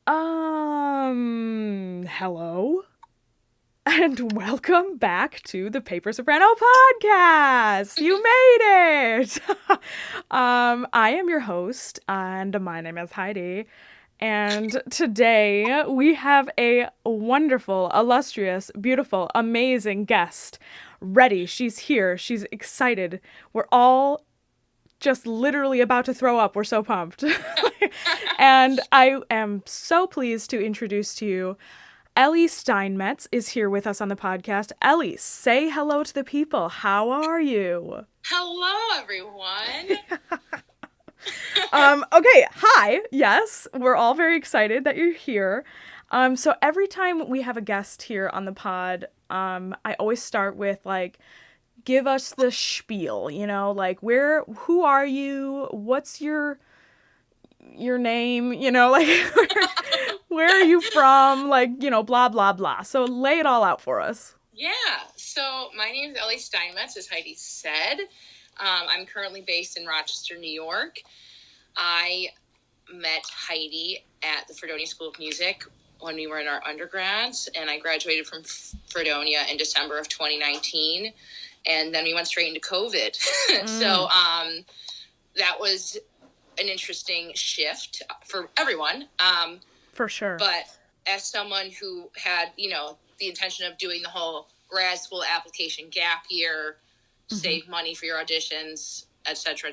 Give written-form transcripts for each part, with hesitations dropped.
Hello and welcome back to the Paper Soprano Podcast. You made it. I am your host, and my name is Heidi. And today we have a wonderful, illustrious, beautiful, amazing guest ready. She's here. She's excited. We're all just literally about to throw up. We're so pumped. And I am so pleased to introduce to you Ellie Steinmetz is here with us on the podcast. Ellie, say hello to the people. How are you? Hello, everyone. Okay, hi. Yes, we're all very excited that you're here. So every time we have a guest here on the pod, I always start with give us the spiel, who are you? What's your name? Where are you from? Blah, blah, blah. So lay it all out for us. Yeah, so my name is Ellie Steinmetz, as Heidi said. I'm currently based in Rochester, New York. I met Heidi at the Fredonia School of Music when we were in our undergrads, and I graduated from Fredonia in December of 2019, and then we went straight into COVID. So that was an interesting shift for everyone. For sure. But as someone who had, the intention of doing the whole grad school application gap year, save money for your auditions, et cetera,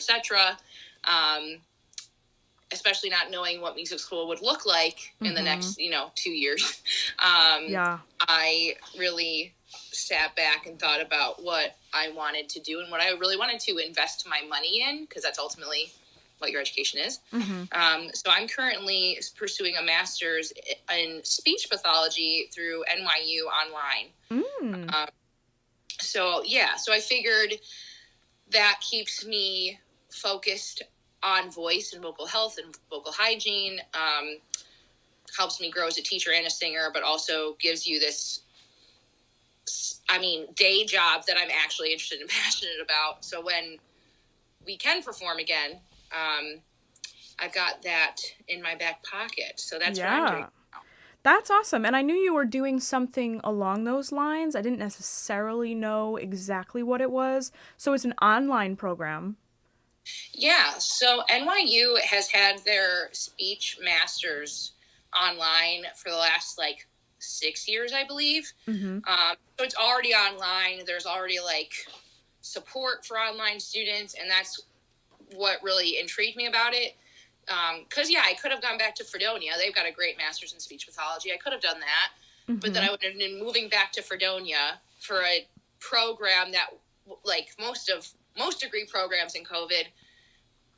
especially not knowing what music school would look like in the next, 2 years. I really sat back and thought about what I wanted to do and what I really wanted to invest my money in, because that's ultimately what your education is. So I'm currently pursuing a master's in speech pathology through NYU online. So I figured that keeps me focused on voice and vocal health and vocal hygiene, helps me grow as a teacher and a singer, but also gives you this, day job that I'm actually interested and passionate about. So when we can perform again, I've got that in my back pocket. So that's what I'm doing now. That's awesome. And I knew you were doing something along those lines. I didn't necessarily know exactly what it was. So it's an online program. Yeah. So NYU has had their speech masters online for the last 6 years, I believe. So it's already online. There's already support for online students. And that's what really intrigued me about it. Because, I could have gone back to Fredonia. They've got a great master's in speech pathology. I could have done that. But then I would have been moving back to Fredonia for a program that, most degree programs in COVID,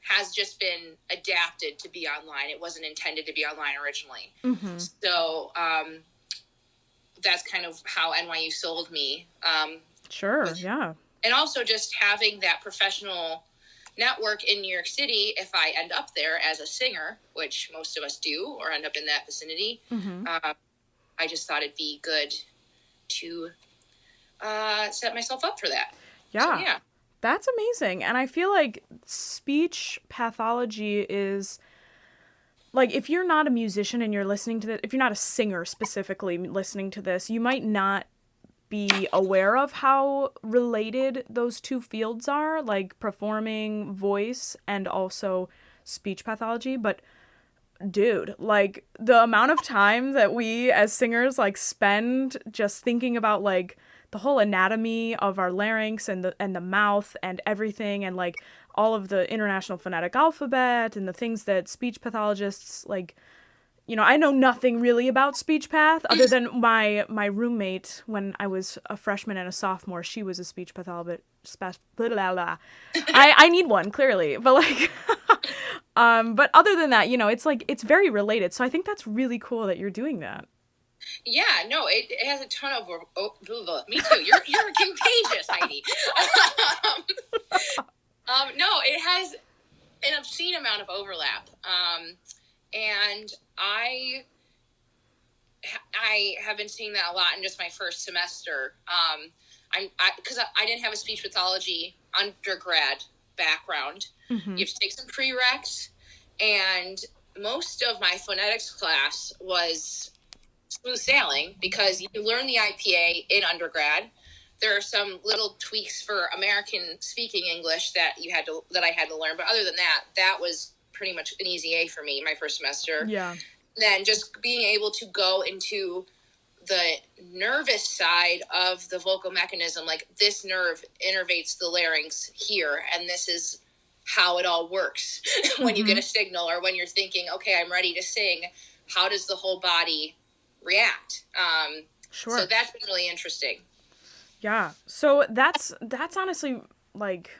has just been adapted to be online. It wasn't intended to be online originally. So that's kind of how NYU sold me. Sure, yeah. And also just having that professional network in New York City, if I end up there as a singer, which most of us do, or end up in that vicinity, I just thought it'd be good to set myself up for that. Yeah. So, That's amazing. And I feel like speech pathology is, if you're not a musician and you're listening to this, if you're not a singer specifically listening to this, you might not be aware of how related those two fields are, performing voice and also speech pathology. But dude, the amount of time that we as singers spend just thinking about the whole anatomy of our larynx and the mouth and everything, and all of the International Phonetic Alphabet and the things that speech pathologists I know nothing really about speech path other than my roommate when I was a freshman and a sophomore. She was a speech pathologist. I need one, clearly. But but other than that, it's very related. So I think that's really cool that you're doing that. Yeah, no, it has a ton of... me too. You're contagious, Heidi. No, it has an obscene amount of overlap. And I have been seeing that a lot in just my first semester. Because I didn't have a speech pathology undergrad background. You have to take some prereqs, and most of my phonetics class was smooth sailing because you learn the IPA in undergrad. There are some little tweaks for American speaking English that I had to learn, but other than that, that was pretty much an easy A for me my first semester. Yeah. Then just being able to go into the nervous side of the vocal mechanism, like this nerve innervates the larynx here, and this is how it all works. When you get a signal or when you're thinking, okay, I'm ready to sing, how does the whole body react? Sure. So that's been really interesting. Yeah. So that's honestly like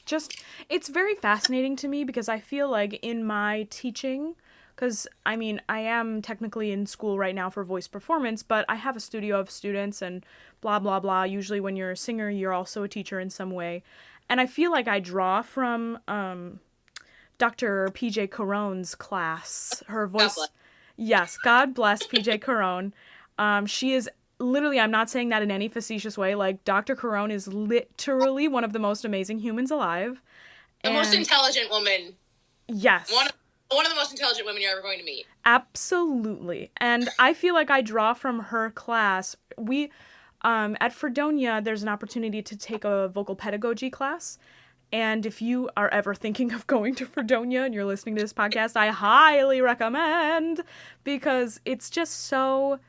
just, it's very fascinating to me because I feel like in my teaching, because I mean, I am technically in school right now for voice performance, but I have a studio of students and blah, blah, blah. Usually when you're a singer, you're also a teacher in some way. And I feel like I draw from Dr. PJ Caron's class. Her voice. Yes, God bless PJ Caron. She is literally, I'm not saying that in any facetious way, like Dr. Caron is literally one of the most amazing humans alive. The most intelligent woman. Yes. One of the most intelligent women you're ever going to meet. Absolutely. And I feel like I draw from her class. We, at Fredonia, there's an opportunity to take a vocal pedagogy class. And if you are ever thinking of going to Fredonia and you're listening to this podcast, I highly recommend, because it's just so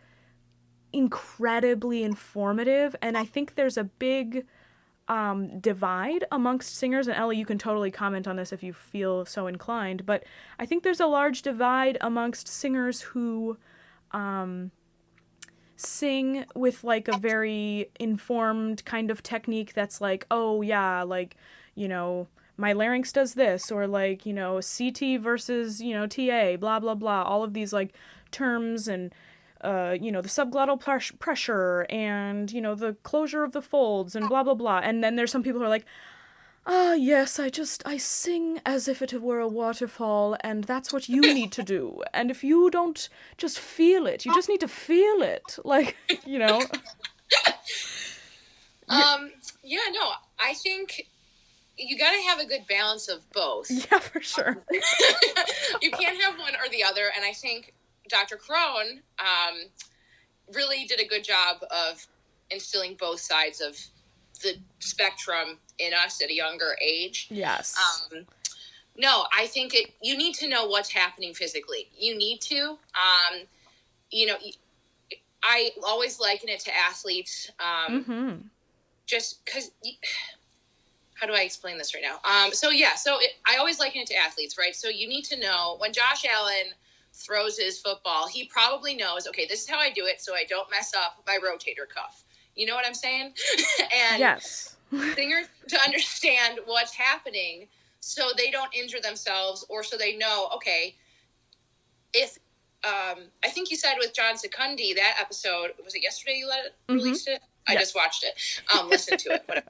incredibly informative. And I think there's a big divide amongst singers, and Ellie, you can totally comment on this if you feel so inclined, but I think there's a large divide amongst singers who sing with like a very informed kind of technique that's like, oh yeah, like, you know, my larynx does this, or like, you know, CT versus, you know, TA, blah, blah, blah, all of these like terms and you know, the subglottal pressure and, you know, the closure of the folds and blah, blah, blah. And then there's some people who are like, yes, I sing as if it were a waterfall, and that's what you need to do. And if you don't just feel it, you just need to feel it. Like, you know. Yeah, no, I think you got to have a good balance of both. Yeah, for sure. You can't have one or the other, and I think Dr. Crone really did a good job of instilling both sides of the spectrum in us at a younger age. Yes. No, I think you need to know what's happening physically. You need to. You know, I always liken it to athletes. Just because... How do I explain this right now? I always liken it to athletes, right? So you need to know when Josh Allen throws his football, he probably knows, okay, this is how I do it so I don't mess up my rotator cuff. You know what I'm saying? And yes. Singers to understand what's happening so they don't injure themselves, or so they know, okay, if, I think you said with John Secundi, that episode, was it yesterday you released it? I just watched it. Listened to it, whatever.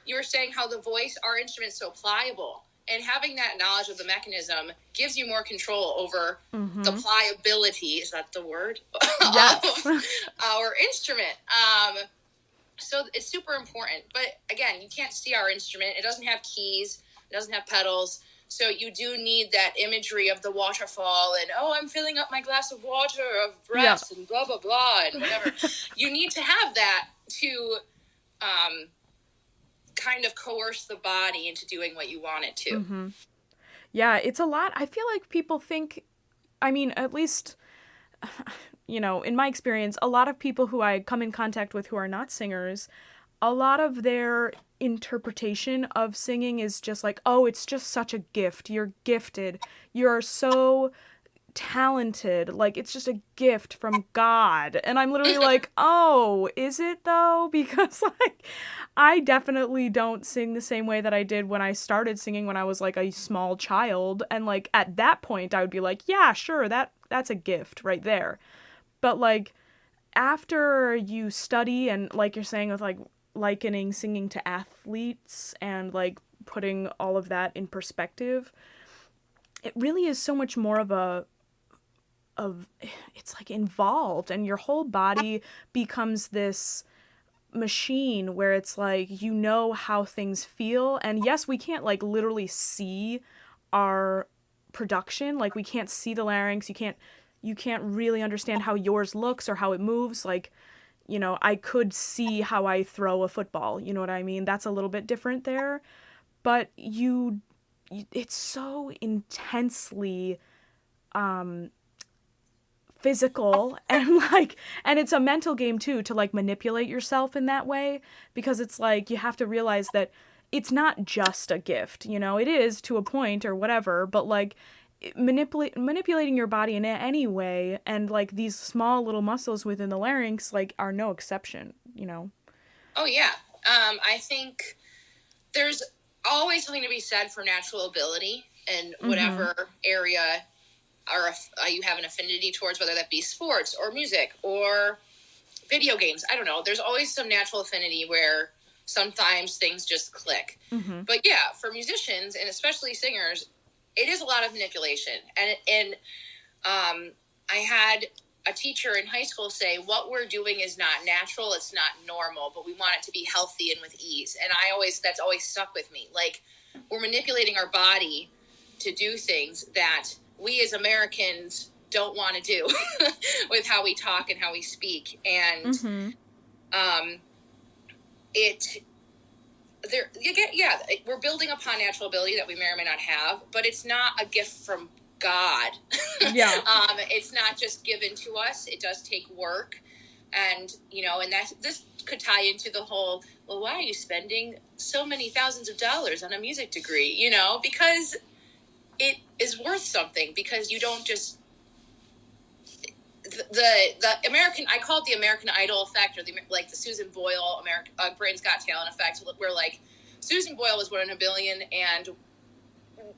You were saying how the voice, our instrument's so pliable. And having that knowledge of the mechanism gives you more control over the pliability, is that the word? Yes. Of our instrument. So it's super important. But again, you can't see our instrument. It doesn't have keys. It doesn't have pedals. So you do need that imagery of the waterfall and, oh, I'm filling up my glass of water, of breath, and blah, blah, blah, and whatever. You need to have that to kind of coerce the body into doing what you want it to. Yeah, it's a lot. I feel like people think, I mean, at least, you know, in my experience, a lot of people who I come in contact with who are not singers, a lot of their interpretation of singing is just like, oh, it's just such a gift. You're gifted. You're so talented. Like, it's just a gift from God. And I'm literally like, oh, is it though? Because like, I definitely don't sing the same way that I did when I started singing when I was like a small child. And like, at that point I would be like, yeah, sure, that's a gift right there. But like, after you study and like you're saying with like likening singing to athletes and like putting all of that in perspective, it really is so much more of it's like involved, and your whole body becomes this machine where it's like, you know how things feel. And yes, we can't like literally see our production. Like, we can't see the larynx. You can't really understand how yours looks or how it moves. Like, you know, I could see how I throw a football. You know what I mean? That's a little bit different there. But it's so intensely physical, and like, and it's a mental game too, to like manipulate yourself in that way, because it's like you have to realize that it's not just a gift, you know. It is to a point or whatever, but like manipulating your body in any way, and like these small little muscles within the larynx like are no exception, you know. Oh yeah. I think there's always something to be said for natural ability in whatever area or you have an affinity towards, whether that be sports or music or video games. I don't know. There's always some natural affinity where sometimes things just click. But yeah, for musicians and especially singers, it is a lot of manipulation. And I had a teacher in high school say, what we're doing is not natural, it's not normal, but we want it to be healthy and with ease. And that's always stuck with me. Like, we're manipulating our body to do things that we as Americans don't want to do with how we talk and how we speak. And we're building upon natural ability that we may or may not have, but it's not a gift from God. Yeah. It's not just given to us. It does take work. And, you know, and this could tie into the whole, well, why are you spending so many thousands of dollars on a music degree? You know, because it is worth something, because you don't just, the American, I call it the American Idol effect, or the Susan Boyle Britain's Got Talent effect, where like Susan Boyle was one in a billion, and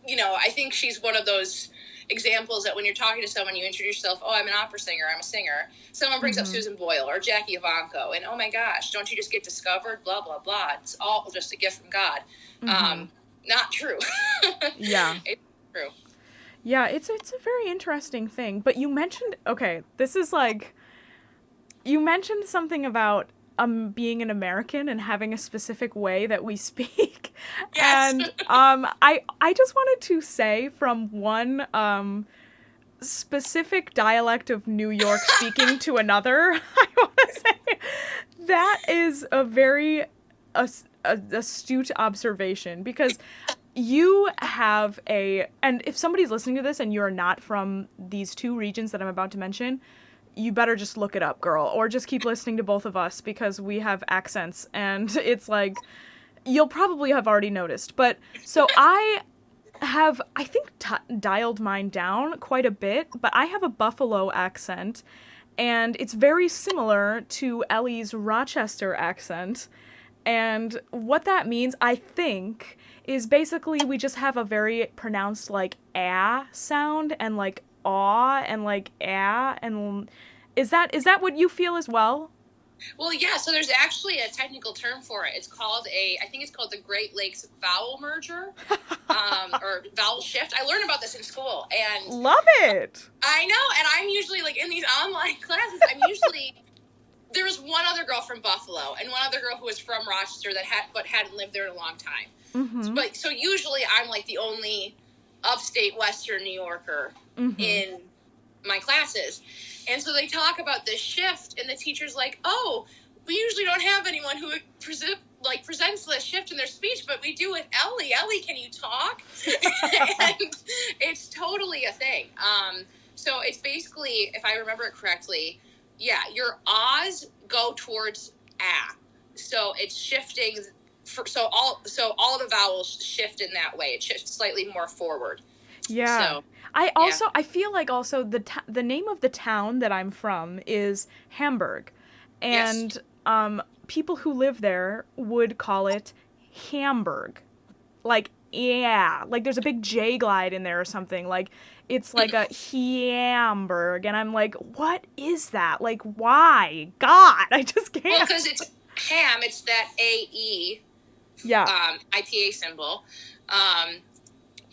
you know, I think she's one of those examples that when you're talking to someone, you introduce yourself, oh, I'm an opera singer, I'm a singer. Someone brings up Susan Boyle or Jackie Evancho, and oh my gosh, don't you just get discovered? Blah, blah, blah. It's all just a gift from God. Not true. Yeah. It's true. Yeah, it's a very interesting thing. But you mentioned, okay, this is like, you mentioned something about being an American and having a specific way that we speak. Yes. And I just wanted to say, from one specific dialect of New York speaking to another, I want to say that is a very astute observation, because you have and if somebody's listening to this and you're not from these two regions that I'm about to mention, you better just look it up, girl, or just keep listening to both of us, because we have accents, and it's like, you'll probably have already noticed. But so I think dialed mine down quite a bit, but I have a Buffalo accent, and it's very similar to Ellie's Rochester accent. And what that means, I think, is basically we just have a very pronounced like ah sound, and like aw and like ah, and is that what you feel as well? Well, yeah, so there's actually a technical term for it. I think it's called the Great Lakes Vowel Merger, or Vowel Shift. I learned about this in school, and love it. I know, and I'm usually like in these online classes, there was one other girl from Buffalo and one other girl who was from Rochester that hadn't lived there in a long time. But so usually I'm like the only upstate Western New Yorker in my classes. And so they talk about this shift, and the teacher's like, oh, we usually don't have anyone who presents this shift in their speech, but we do with Ellie. Ellie, can you talk? And it's totally a thing. So it's basically, if I remember it correctly, yeah, your ahs go towards ah. So it's shifting. So all the vowels shift in that way. It shifts slightly more forward. Yeah. So, I feel like also the name of the town that I'm from is Hamburg, and people who live there would call it Hamburg, like, yeah, like there's a big J glide in there or something, like it's like a Hamburg, and I'm like, what is that? Like, why? God, I just can't. Well, because it's ham, it's that AE, IPA symbol,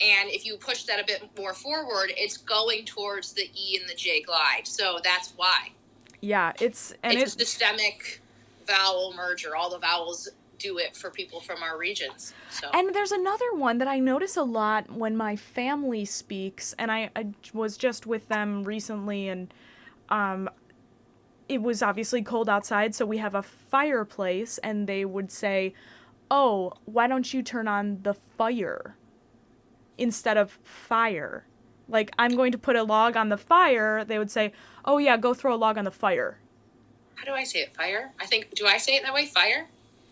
and if you push that a bit more forward, it's going towards the E and the J glide. So that's why. Yeah, it's a systemic vowel merger. All the vowels do it for people from our regions. So. And there's another one that I notice a lot when my family speaks, and I was just with them recently, and it was obviously cold outside, so we have a fireplace, and they would say, oh, why don't you turn on the fire instead of fire? Like, I'm going to put a log on the fire, they would say, oh yeah, go throw a log on the fire. How do I say it? Fire? Do I say it that way? Fire?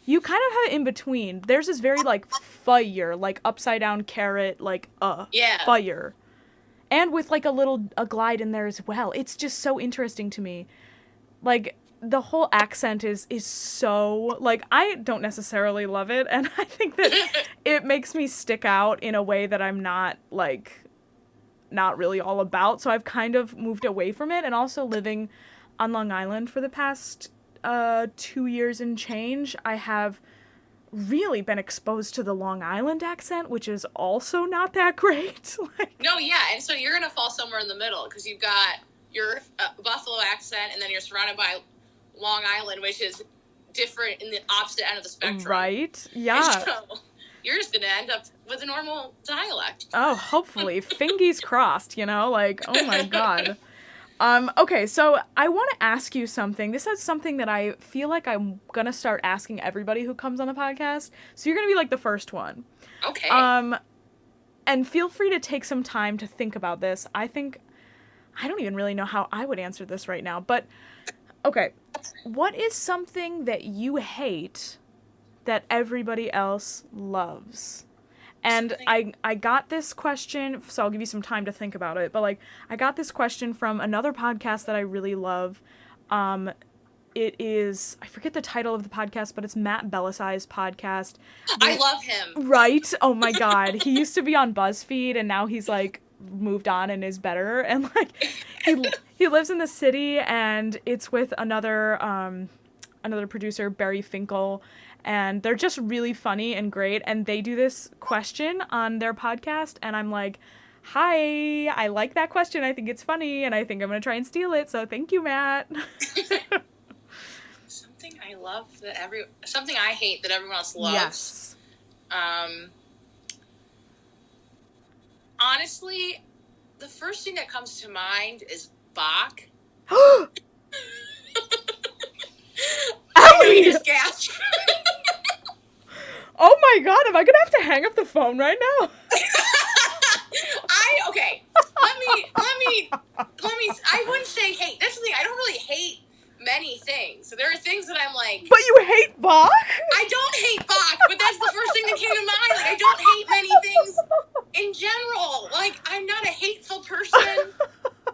You kind of have it in between. Theirs is very, like, fire, like, upside down carrot, like, fire. And with, like, a glide in there as well. It's just so interesting to me. Like, the whole accent is so, like, I don't necessarily love it, and I think that it makes me stick out in a way that I'm not, like, not really all about. So I've kind of moved away from it, and also living on Long Island for the past 2 years and change, I have really been exposed to the Long Island accent, which is also not that great. No, yeah, and so you're gonna fall somewhere in the middle, because you've got your Buffalo accent, and then you're surrounded by Long Island, which is different in the opposite end of the spectrum. Right? Yeah. And so you're just gonna end up with a normal dialect. Oh, hopefully. Fingies crossed, like, oh my god. Okay, so I want to ask you something. This is something that I feel like I'm gonna start asking everybody who comes on the podcast. So you're gonna be, like, the first one. Okay. And feel free to take some time to think about this. I don't even really know how I would answer this right now, but, okay. What is something that you hate that everybody else loves? And I got this question, so I'll give you some time to think about it, but, like, I got this question from another podcast that I really love. It is, I forget the title of the podcast, but it's Matt Bellassai's podcast. I love him. Right? Oh my god. He used to be on BuzzFeed, and now he's, like, moved on and is better. And, like, he lives in the city, and it's with another producer, Barry Finkel, and they're just really funny and great, and they do this question on their podcast, and I'm like, hi, I like that question, I think it's funny, and I think I'm gonna try and steal it, so thank you, Matt. Something I love something I hate that everyone else loves. Yes. Honestly, the first thing that comes to mind is Bach. Ellie! Just gasped. Oh my god, am I gonna have to hang up the phone right now? Okay. Let me, I wouldn't say hate. That's the thing, I don't really hate many things. So there are things that I'm like... But you hate Bach? I don't hate Bach, but that's the first thing that came to mind. Like, I don't hate many things in general. Like, I'm not a hateful person.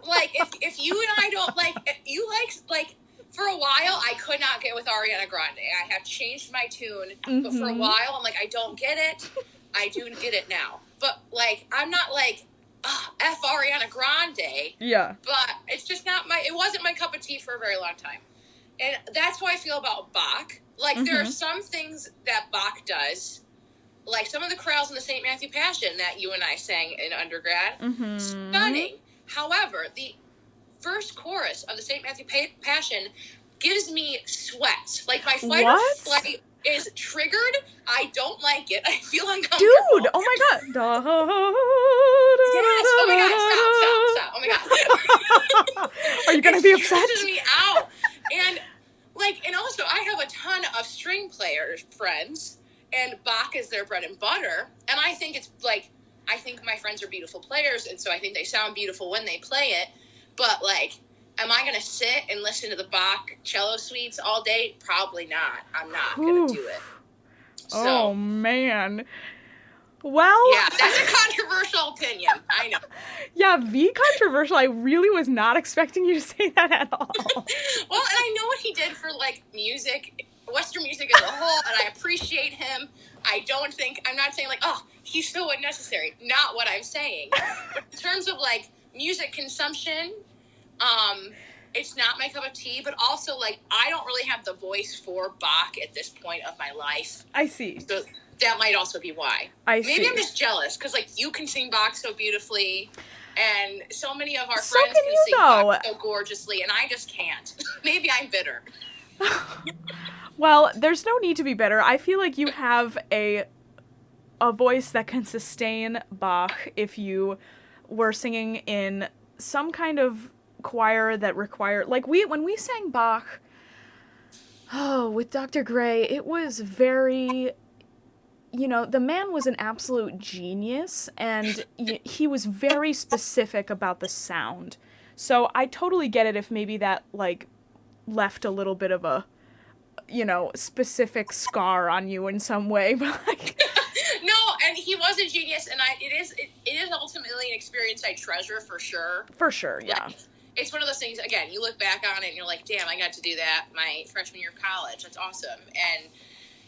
Like, if you and I don't, like, if you like, for a while, I could not get with Ariana Grande. I have changed my tune, but for a while, I'm like, I don't get it. I do get it now. But, like, I'm not like, F Ariana Grande. Yeah. But it's just not it wasn't my cup of tea for a very long time. And that's how I feel about Bach. Like, there are some things that Bach does, like some of the chorales in the St. Matthew Passion that you and I sang in undergrad. Stunning. However, the first chorus of the St. Matthew Passion gives me sweats. Like, my fight or flight is triggered. I don't like it. I feel uncomfortable. Dude, oh my god. Yes. Oh my god, stop. Oh my god. Are you gonna be upset? It stresses me out. And also, I have a ton of string player friends, and Bach is their bread and butter, and I think it's, like, I think my friends are beautiful players, and so I think they sound beautiful when they play it, but, like, am I going to sit and listen to the Bach cello suites all day? Probably not. I'm not going to do it. So, oh, man. Well... Yeah, that's a controversial opinion. I know. Yeah, controversial. I really was not expecting you to say that at all. Well, and I know what he did for, like, music, Western music as a whole, and I appreciate him. I'm not saying, like, oh, he's so unnecessary. Not what I'm saying. But in terms of, like, music consumption, it's not my cup of tea, but also, like, I don't really have the voice for Bach at this point of my life. I see. So that might also be why. Maybe I'm just jealous, because, like, you can sing Bach so beautifully, and so many of our friends can sing Bach so gorgeously, and I just can't. Maybe I'm bitter. Well, there's no need to be bitter. I feel like you have a voice that can sustain Bach if you were singing in some kind of choir that required, like, when we sang Bach, with Dr. Gray, it was very, the man was an absolute genius, and he was very specific about the sound. So I totally get it if maybe that, like, left a little bit of a, specific scar on you in some way. But, like... No, and he was a genius, and it is ultimately an experience I treasure for sure. For sure, yeah. Like, it's one of those things, again, you look back on it and you're like, damn, I got to do that my freshman year of college. That's awesome. And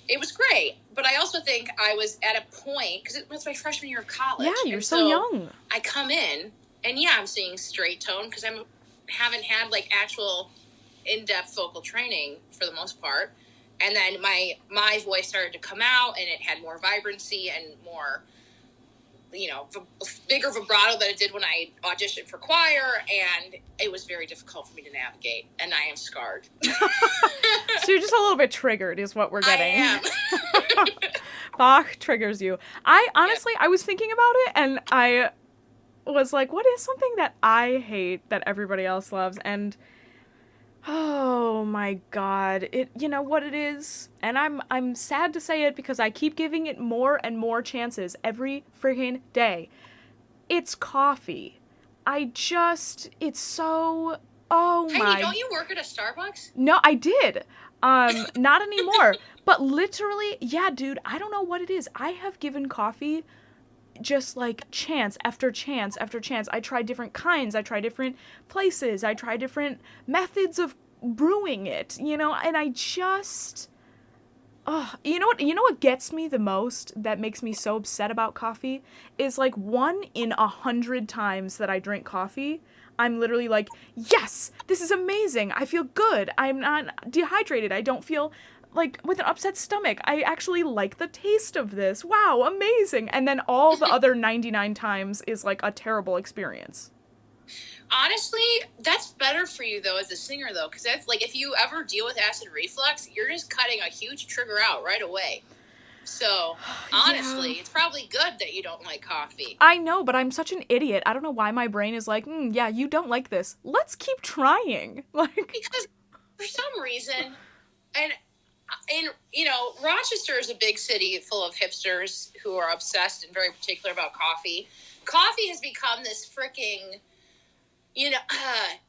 it was great. But I also think I was at a point, because it was my freshman year of college. Yeah, you're so young. I come in, and yeah, I'm singing straight tone, because I haven't had, like, actual in-depth vocal training for the most part. And then my voice started to come out, and it had more vibrancy and more, bigger vibrato than it did when I auditioned for choir, and it was very difficult for me to navigate, and I am scarred. So you're just a little bit triggered is what we're getting. I am. Bach triggers you. I was thinking about it, and I was like, what is something that I hate that everybody else loves? And oh my God, you know what it is? And I'm sad to say it because I keep giving it more and more chances every friggin' day. It's coffee. It's so, oh my. Heidi, don't you work at a Starbucks? No, I did. Not anymore. But literally, yeah, dude, I don't know what it is. I have given coffee just like chance after chance after chance. I tried different kinds. I tried different places. I tried different methods of brewing it, and I just, you know what gets me the most, that makes me so upset about coffee, is like 1 in 100 times that I drink coffee, I'm literally like, yes, this is amazing. I feel good. I'm not dehydrated. I don't feel like with an upset stomach. I actually like the taste of this. Wow, amazing. And then all the other 99 times is like a terrible experience. Honestly, that's better for you, though, as a singer, though, because that's, like, if you ever deal with acid reflux, you're just cutting a huge trigger out right away. So, honestly, It's probably good that you don't like coffee. I know, but I'm such an idiot. I don't know why my brain is like, yeah, you don't like this. Let's keep trying. Because for some reason, and Rochester is a big city full of hipsters who are obsessed and very particular about coffee. Coffee has become this freaking,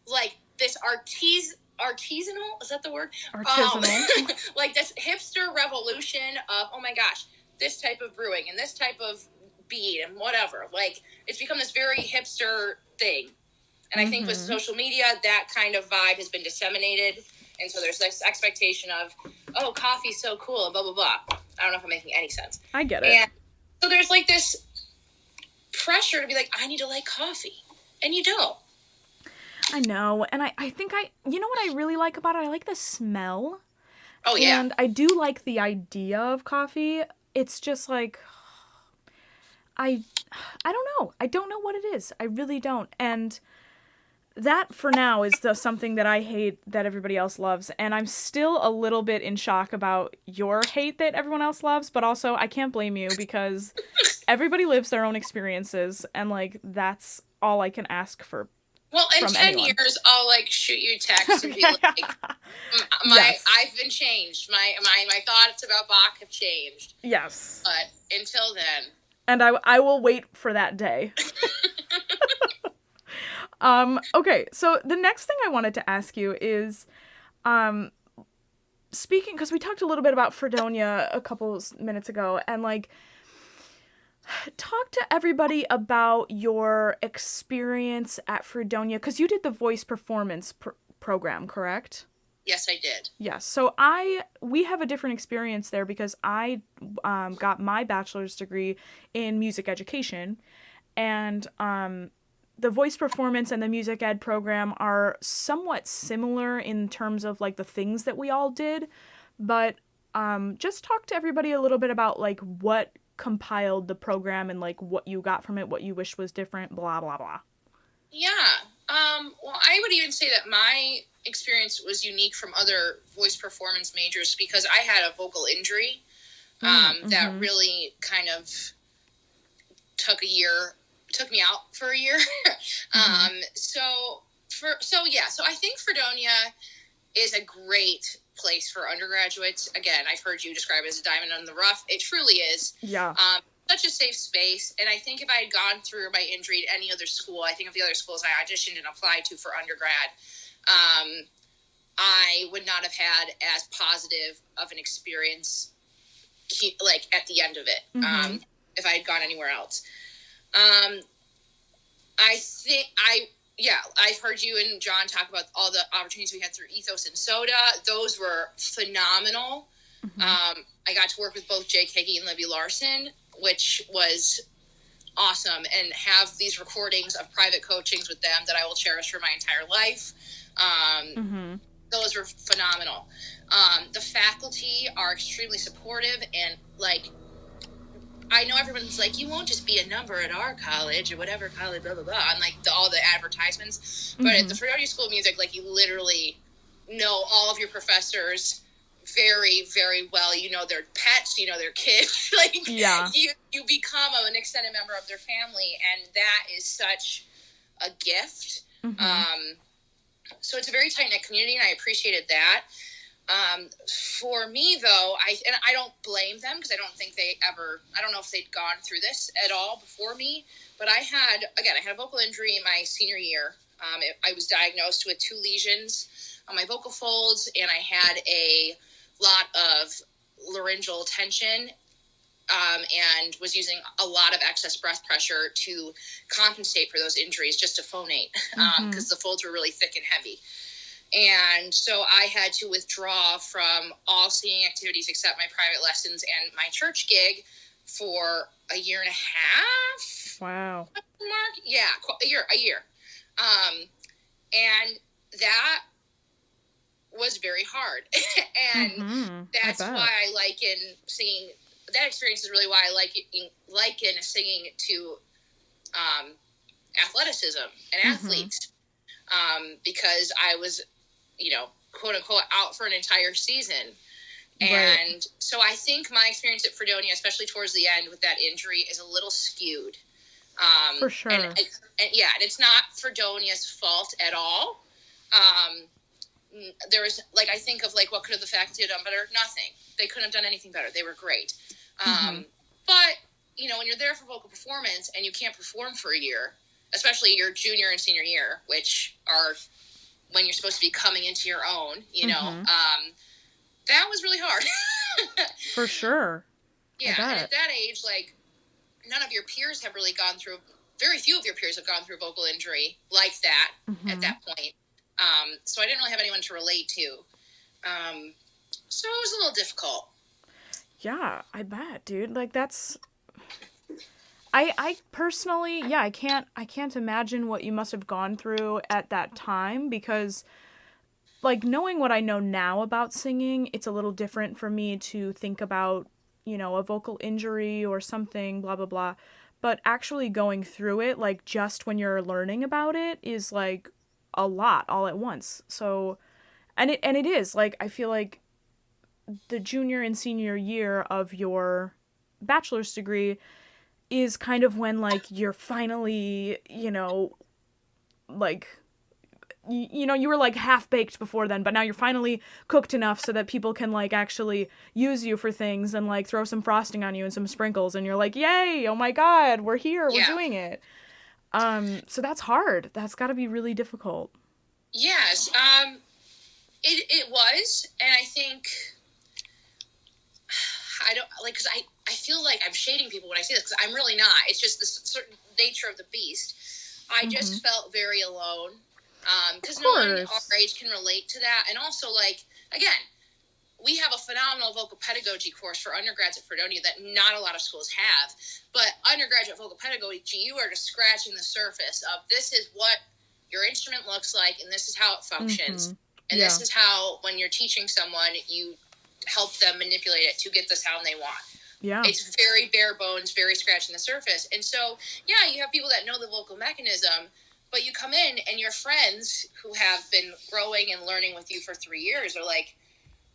like this artisanal, is that the word? Artisanal. Like this hipster revolution of, oh my gosh, this type of brewing and this type of bead and whatever. Like, it's become this very hipster thing. And I think with social media, that kind of vibe has been disseminated. And so there's this expectation of, oh, coffee's so cool, blah, blah, blah. I don't know if I'm making any sense. I get it. And so there's like this pressure to be like, I need to like coffee. And you don't. I know. And I think you know what I really like about it? I like the smell. Oh, yeah. And I do like the idea of coffee. It's just like, I don't know. I don't know what it is. I really don't. And that, for now, is something that I hate that everybody else loves. And I'm still a little bit in shock about your hate that everyone else loves. But also, I can't blame you because everybody lives their own experiences. And, like, that's all I can ask for. Well, in 10 years, I'll, like, shoot you a text and be like, yes. I've been changed. My thoughts about Bach have changed. Yes. But until then. And I will wait for that day. Okay, so the next thing I wanted to ask you is, speaking, because we talked a little bit about Fredonia a couple minutes ago, and, like, talk to everybody about your experience at Fredonia, because you did the voice performance program, correct? Yes, I did. Yes. So we have a different experience there because I got my bachelor's degree in music education, and the voice performance and the music ed program are somewhat similar in terms of, like, the things that we all did, but just talk to everybody a little bit about, like, what compiled the program and, like, what you got from it, what you wish was different, blah, blah, blah. Yeah. Well, I would even say that my experience was unique from other voice performance majors because I had a vocal injury that really kind of took me out for a year. So I think Fredonia is a great place for undergraduates. Again, I've heard you describe it as a diamond in the rough. It truly is. Yeah. Such a safe space. And I think if I had gone through my injury at any other school, I think of the other schools I auditioned and applied to for undergrad, I would not have had as positive of an experience, like, at the end of it, if I had gone anywhere else. I've heard you and John talk about all the opportunities we had through Ethos and Soda. Those were phenomenal. I got to work with both Jake Higgy and Libby Larson, which was awesome, and have these recordings of private coachings with them that I will cherish for my entire life. Those were phenomenal. The faculty are extremely supportive, and, like, I know everyone's like, you won't just be a number at our college or whatever college, blah, blah, blah, on, like, all the advertisements. But at the Fredonia School of Music, like, you literally know all of your professors very, very well. You know their pets, you know their kids. Like, you become an extended member of their family, and that is such a gift. So it's a very tight-knit community, and I appreciated that. For me, though, I don't blame them, because I don't know if they'd gone through this at all before me, but I had a vocal injury in my senior year. I was diagnosed with 2 lesions on my vocal folds, and I had a lot of laryngeal tension, and was using a lot of excess breath pressure to compensate for those injuries, just to phonate, because the folds were really thick and heavy. And so I had to withdraw from all singing activities except my private lessons and my church gig for a year and a half. Wow. Mark? Yeah, a year. And that was very hard. And that's why I liken singing. That experience is really why I liken singing to athleticism and athletes. Because I was, quote unquote, out for an entire season. And so I think my experience at Fredonia, especially towards the end with that injury, is a little skewed. For sure. And it's not Fredonia's fault at all. There was, like, I think of, like, what could have the faculty have done better? Nothing. They couldn't have done anything better. They were great. But, when you're there for vocal performance and you can't perform for a year, especially your junior and senior year, which are when you're supposed to be coming into your own, that was really hard. For sure. Yeah, and at that age, like, none of your peers have really gone through, very few of your peers have gone through a vocal injury like that at that point. So I didn't really have anyone to relate to. So it was a little difficult. Yeah, I bet, dude. Like, that's... I personally, I can't imagine what you must have gone through at that time, because, like, knowing what I know now about singing, it's a little different for me to think about, a vocal injury or something, blah, blah, blah. But actually going through it, like, just when you're learning about it is, like, a lot all at once. So, and it is, like, I feel like the junior and senior year of your bachelor's degree is kind of when, like, you're finally, like, you were, like, half-baked before then, but now you're finally cooked enough so that people can, like, actually use you for things and, like, throw some frosting on you and some sprinkles, and you're like, yay, oh my god, we're here, we're doing it. So that's hard. That's gotta be really difficult. Yes, it was, and I think... I don't, like, because I feel like I'm shading people when I say this, because I'm really not. It's just the certain nature of the beast. I just felt very alone, because no one our age can relate to that. And also, like, again, we have a phenomenal vocal pedagogy course for undergrads at Fredonia that not a lot of schools have. But undergraduate vocal pedagogy, you are just scratching the surface of, this is what your instrument looks like, and this is how it functions. And this is how, when you're teaching someone, you help them manipulate it to get the sound they want. Yeah. It's very bare bones, very scratching the surface. And so, you have people that know the vocal mechanism, But you come in and your friends who have been growing and learning with you for 3 years are like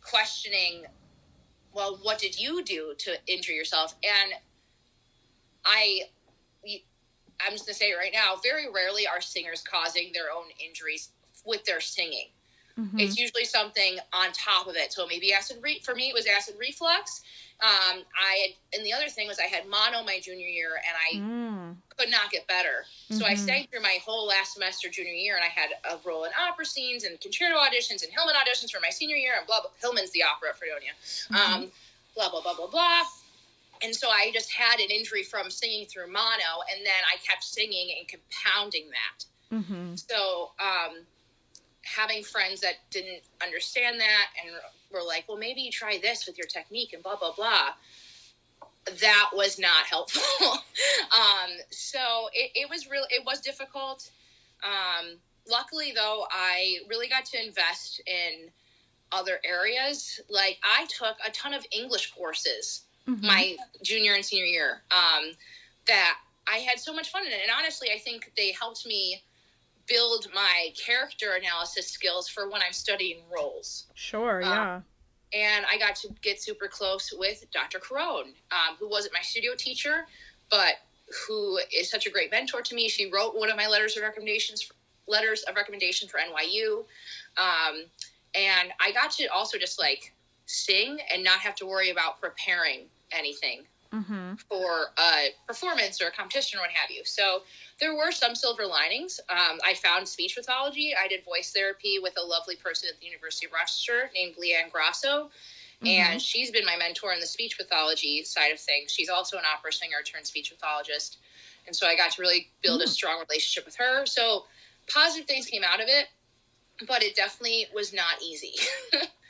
questioning, well, what did you do to injure yourself? And I'm just going to say it right now, very rarely are singers causing their own injuries with their singing. Mm-hmm. It's usually something on top of it. So maybe for me, it was acid reflux. And the other thing was I had mono my junior year and I could not get better. Mm-hmm. So I sang through my whole last semester junior year and I had a role in opera scenes and concerto auditions and Hillman auditions for my senior year and blah, blah. Hillman's the opera at Fredonia. Mm-hmm. Blah, blah, blah, blah, blah. And so I just had an injury from singing through mono and then I kept singing and compounding that. Mm-hmm. So, having friends that didn't understand that and were like, well, maybe you try this with your technique and blah, blah, blah. That was not helpful. So it was difficult. Luckily though, I really got to invest in other areas. Like I took a ton of English courses my junior and senior year, that I had so much fun in it. And honestly, I think they helped me build my character analysis skills for when I'm studying roles. Sure, yeah. And I got to get super close with Dr. Carone, who wasn't my studio teacher, but who is such a great mentor to me. She wrote one of my letters of recommendation for NYU. And I got to also just like sing and not have to worry about preparing anything for a performance or a competition or what have you. So there were some silver linings. I found speech pathology. I did voice therapy with a lovely person at the University of Rochester named Leanne Grasso. And she's been my mentor in the speech pathology side of things. She's also an opera singer turned speech pathologist. And so I got to really build a strong relationship with her. So positive things came out of it, but it definitely was not easy.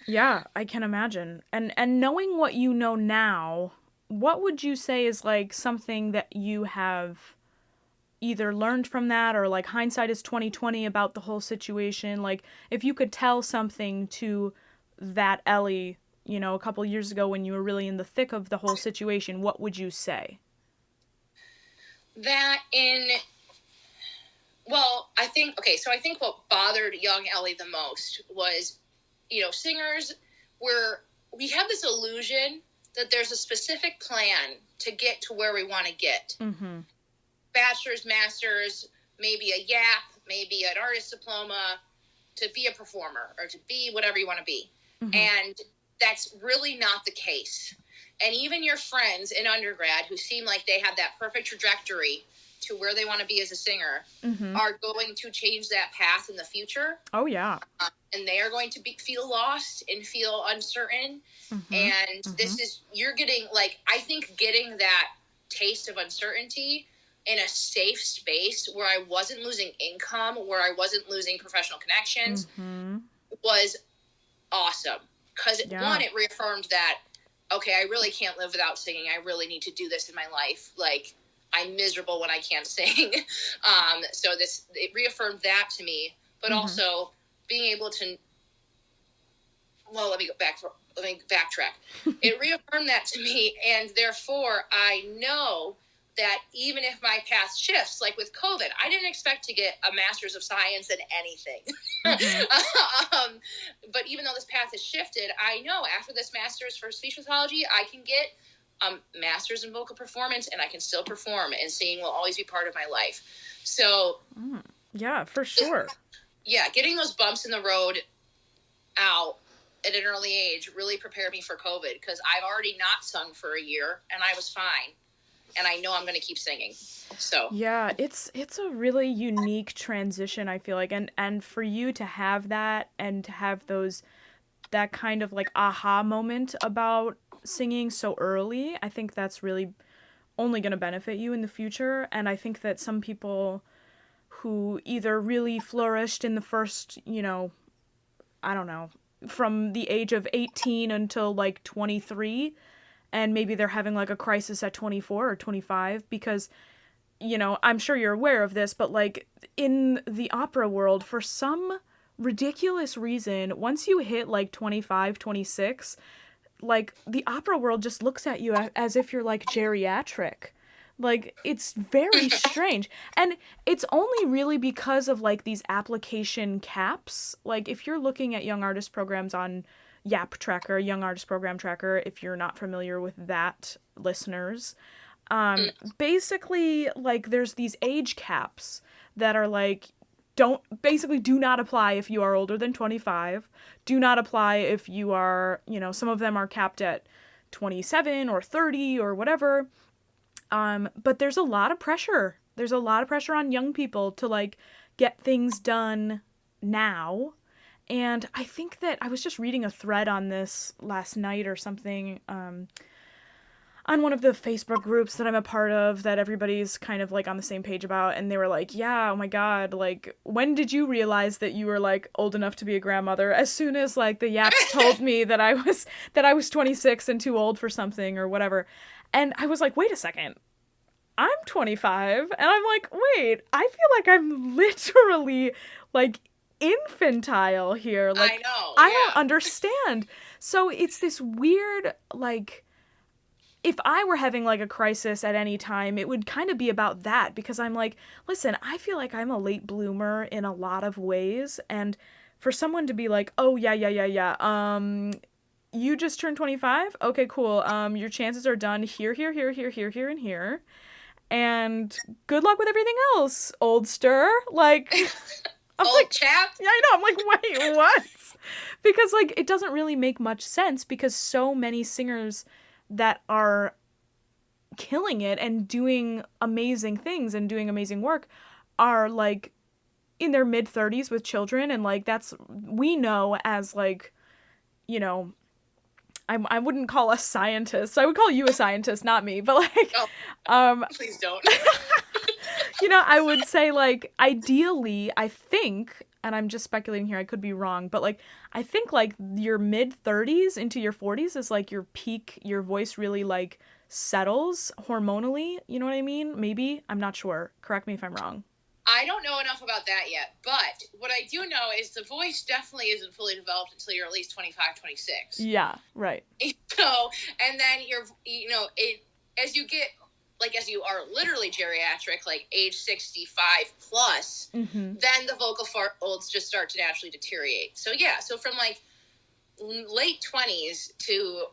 Yeah, I can imagine. And knowing what you know now, what would you say is like something that you have either learned from that or like hindsight is 2020 about the whole situation? Like if you could tell something to that Ellie, you know, a couple years ago when you were really in the thick of the whole situation, what would you say? I think what bothered young Ellie the most was, you know, singers we have this illusion that there's a specific plan to get to where we want to get. Mm-hmm. Bachelor's, master's, maybe a YAP, maybe an artist diploma, to be a performer or to be whatever you want to be. Mm-hmm. And that's really not the case. And even your friends in undergrad who seem like they have that perfect trajectory to where they want to be as a singer are going to change that path in the future. Oh, yeah. And they are going to feel lost and feel uncertain. And this is, you're getting, like, I think getting that taste of uncertainty in a safe space where I wasn't losing income, where I wasn't losing professional connections was awesome. Because one, it reaffirmed that, okay, I really can't live without singing. I really need to do this in my life. Like, I'm miserable when I can't sing. So it reaffirmed that to me, but also being able to, let me backtrack. It reaffirmed that to me. And therefore I know that even if my path shifts, like with COVID, I didn't expect to get a master's of science in anything. But even though this path has shifted, I know after this master's for speech pathology, I can get master's in vocal performance and I can still perform, and singing will always be part of my life. So yeah, for sure. Getting those bumps in the road out at an early age really prepared me for COVID, because I've already not sung for a year and I was fine. And I know I'm going to keep singing. So yeah, it's a really unique transition, I feel like, and for you to have that and to have that kind of like aha moment about singing so early, I think that's really only going to benefit you in the future. And I think that some people who either really flourished in the first, I don't know, from the age of 18 until like 23, and maybe they're having like a crisis at 24 or 25 because, I'm sure you're aware of this, but like in the opera world, for some ridiculous reason, once you hit like 25, 26, like the opera world just looks at you as if you're like geriatric. Like, it's very strange. And it's only really because of, like, these application caps. Like, if you're looking at young artist programs on Yak Tracker, Young Artist Program Tracker, if you're not familiar with that, listeners, basically, like, there's these age caps that are, like, do not apply if you are older than 25. Do not apply if you are, you know, some of them are capped at 27 or 30 or whatever. But there's a lot of pressure. There's a lot of pressure on young people to, like, get things done now. And I think that I was just reading a thread on this last night or something, on one of the Facebook groups that I'm a part of that everybody's kind of, like, on the same page about, and they were like, yeah, oh my god, like, when did you realize that you were, like, old enough to be a grandmother? As soon as, like, the yaps told me that I was 26 and too old for something or whatever. And I was like, wait a second, I'm 25, and I'm like, wait, I feel like I'm literally, like, infantile here. Like, I know, I don't understand. So it's this weird, like, if I were having, like, a crisis at any time, it would kind of be about that, because I'm like, listen, I feel like I'm a late bloomer in a lot of ways, and for someone to be like, oh, yeah, you just turned 25? Okay, cool. Your chances are done here, and here. And good luck with everything else, oldster. Like, I'm old like, chap. Yeah, I know. I'm like, wait, what? Because, like, it doesn't really make much sense, because so many singers that are killing it and doing amazing things and doing amazing work are, like, in their mid-30s with children, and, like, that's, we know as, like, you know, I wouldn't call us scientists. I would call you a scientist, not me, but, like, Please don't. you know, I would say, like, ideally, I think, and I'm just speculating here, I could be wrong, but, like, I think, like, your mid-30s into your 40s is, like, your peak, your voice really, like, settles hormonally, you know what I mean? Maybe? I'm not sure. Correct me if I'm wrong. I don't know enough about that yet, but what I do know is the voice definitely isn't fully developed until you're at least 25, 26. Yeah, right. So, and then as you get, like, as you are literally geriatric, like age 65 plus, then the vocal folds just start to naturally deteriorate. So yeah, so from, like, late 20s to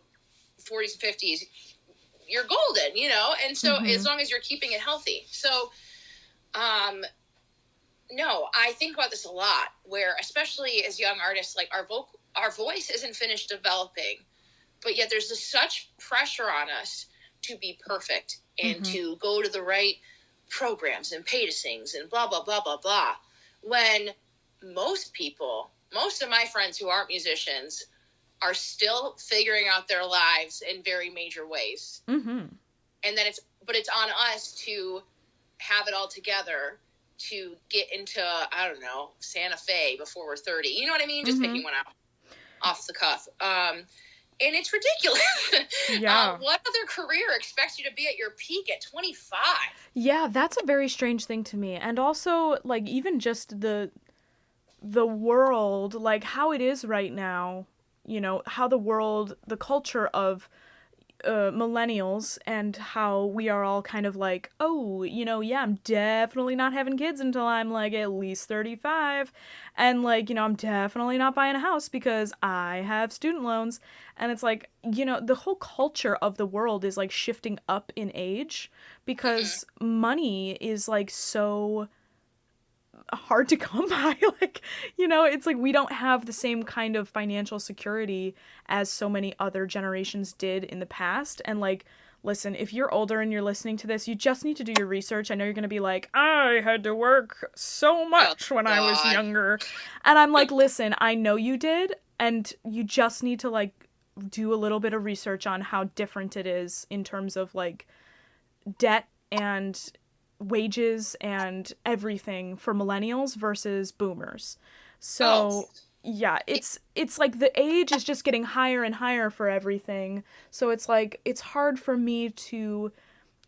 40s and 50s, you're golden, you know? And so as long as you're keeping it healthy. So, no, I think about this a lot, where especially as young artists, like, our voice isn't finished developing, but yet there's such pressure on us to be perfect and to go to the right programs and pay to sings and blah, blah, blah, blah, blah. When most of my friends who aren't musicians are still figuring out their lives in very major ways. And then it's on us to have it all together to get into, I don't know, Santa Fe before we're 30. You know what I mean? Just picking one out off the cuff. And it's ridiculous. Yeah. What other career expects you to be at your peak at 25? Yeah, that's a very strange thing to me. And also, like, even just the world, like, how it is right now, you know, how the culture of millennials, and how we are all kind of like, oh, you know, yeah, I'm definitely not having kids until I'm, like, at least 35, and, like, you know, I'm definitely not buying a house because I have student loans. And it's like, you know, the whole culture of the world is, like, shifting up in age because money is, like, so hard to come by. Like, you know, it's like we don't have the same kind of financial security as so many other generations did in the past. And, like, listen, if you're older and you're listening to this, you just need to do your research. I know you're going to be like, I had to work so much when I was younger. And I'm like, listen, I know you did. And you just need to, like, do a little bit of research on how different it is in terms of, like, debt and wages and everything for millennials versus boomers. So yeah, it's like the age is just getting higher and higher for everything. So it's like, it's hard for me to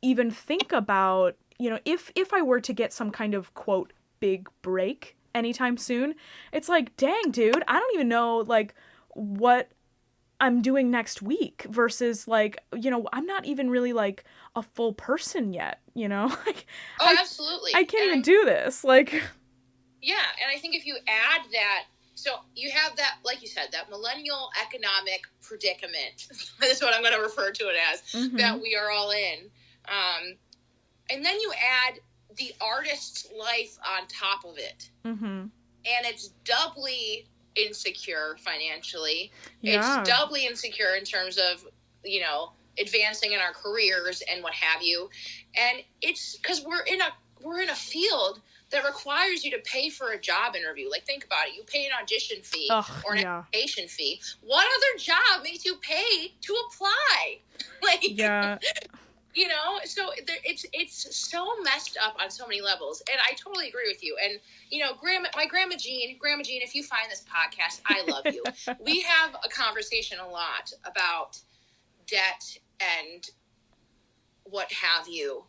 even think about, you know, if I were to get some kind of, quote, big break anytime soon, it's like, dang, dude, I don't even know, like, what I'm doing next week versus like, you know, I'm not even really like a full person yet, you know? Like, absolutely. I can't even do this. Like, yeah. And I think if you add that, so you have that, like you said, that millennial economic predicament. That's what I'm going to refer to it as, that we are all in. And then you add the artist's life on top of it. And it's doubly insecure financially. Yeah. It's doubly insecure in terms of, you know, advancing in our careers and what have you. And it's because we're in a field that requires you to pay for a job interview. Like, think about it. You pay an audition fee or an application fee. What other job makes you pay to apply? Like, yeah. You know, so it's so messed up on so many levels, and I totally agree with you. And you know, my Grandma Jean, if you find this podcast, I love you. We have a conversation a lot about debt and what have you,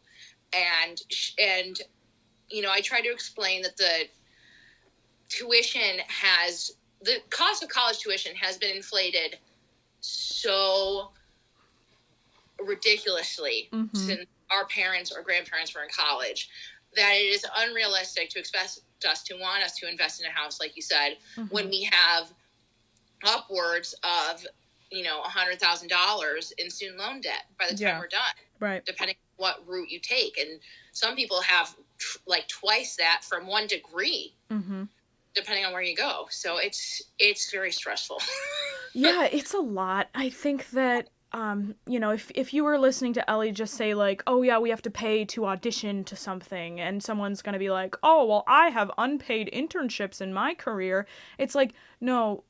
and you know, I try to explain that the cost of college tuition has been inflated so ridiculously since our parents or grandparents were in college, that it is unrealistic to expect us to want us to invest in a house, like you said, when we have upwards of, you know, $100,000 in student loan debt by the time we're done, right? Depending on what route you take. And some people have like twice that from one degree, depending on where you go. So it's very stressful. Yeah, it's a lot. I think that you know, if you were listening to Ellie just say like, oh yeah, we have to pay to audition to something, and someone's gonna be like, oh, well, I have unpaid internships in my career. It's like, no,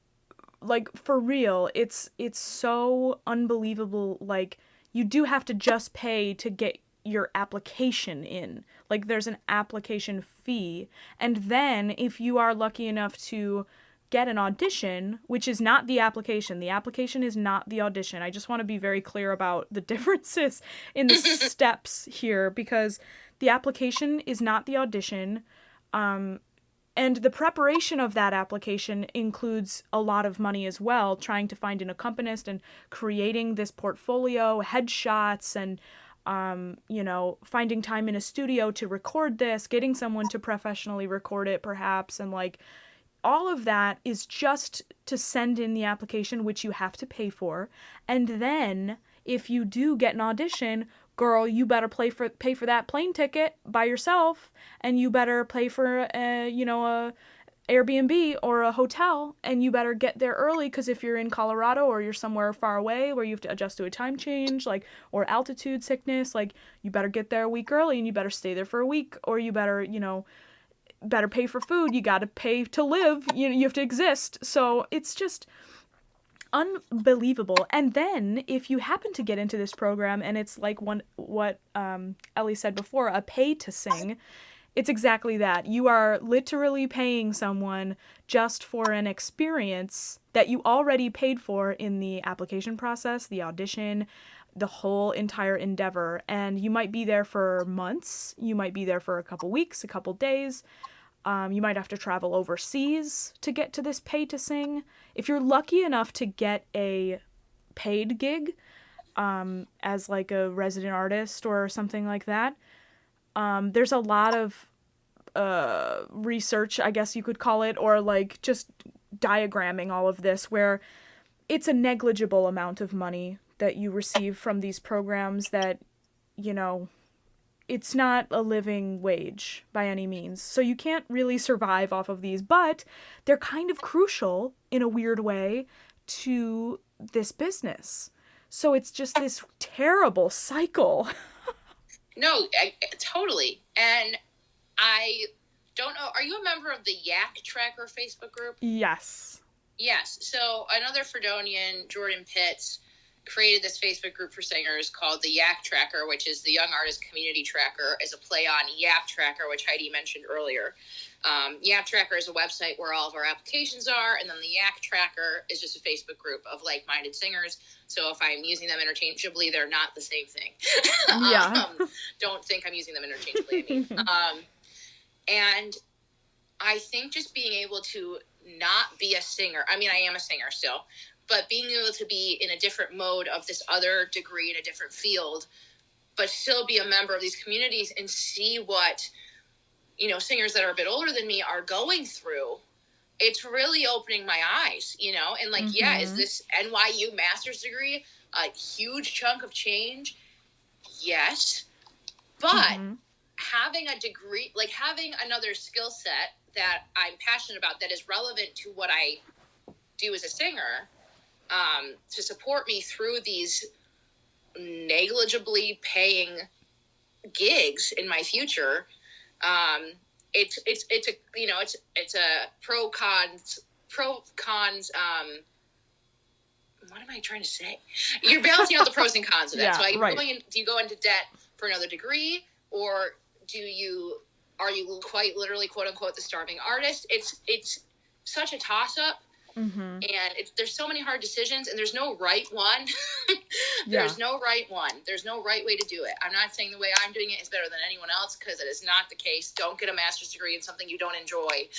like for real, it's so unbelievable. Like, you do have to just pay to get your application in. Like, there's an application fee. And then if you are lucky enough to get an audition, which is not the application. The application is not the audition. I just want to be very clear about the differences in the steps here, because the application is not the audition. And the preparation of that application includes a lot of money as well, trying to find an accompanist and creating this portfolio, headshots, and you know, finding time in a studio to record this, getting someone to professionally record it perhaps, and like all of that is just to send in the application, which you have to pay for. And then if you do get an audition, girl, you better pay for that plane ticket by yourself, and you better pay for you know, a Airbnb or a hotel, and you better get there early, because if you're in Colorado or you're somewhere far away where you have to adjust to a time change, like, or altitude sickness, like, you better get there a week early, and you better stay there for a week, or you better, you know, better pay for food. You gotta pay to live. You have to exist. So it's just unbelievable. And then if you happen to get into this program and it's like what Ellie said before, a pay to sing, it's exactly that. You are literally paying someone just for an experience that you already paid for in the application process, the audition, the whole entire endeavor. And you might be there for months. You might be there for a couple weeks, a couple days. You might have to travel overseas to get to this pay to sing. If you're lucky enough to get a paid gig as like a resident artist or something like that, there's a lot of research, I guess you could call it, or like just diagramming all of this, where it's a negligible amount of money that you receive from these programs that, you know, it's not a living wage by any means. So you can't really survive off of these, but they're kind of crucial in a weird way to this business. So it's just this terrible cycle. No, totally. And I don't know, are you a member of the Yak Tracker Facebook group? Yes. Yes. So another Fredonian, Jordan Pitts, created this Facebook group for singers called the Yak Tracker, which is the Young Artist Community Tracker, as a play on Yak Tracker, which Heidi mentioned earlier. Yak Tracker is a website where all of our applications are, and then the Yak Tracker is just a Facebook group of like-minded singers. So if I'm using them interchangeably, they're not the same thing. Yeah. Don't think I'm using them interchangeably. And I think just being able to not be a singer, I mean, I am a singer still, but being able to be in a different mode of this other degree in a different field, but still be a member of these communities and see what, you know, singers that are a bit older than me are going through, it's really opening my eyes, you know? And like, yeah, is this NYU master's degree a huge chunk of change? Yes. But having a degree, like having another skill set that I'm passionate about that is relevant to what I do as a singer, to support me through these negligibly paying gigs in my future, it's a, you know, it's a pro cons, what am I trying to say? You're balancing out the pros and cons of that. So do you go into debt for another degree, or are you quite literally, quote unquote, the starving artist? It's such a toss up. And there's so many hard decisions, and there's no right one. There's no right one. There's no right way to do it. I'm not saying the way I'm doing it is better than anyone else, because it is not the case. Don't get a master's degree in something you don't enjoy.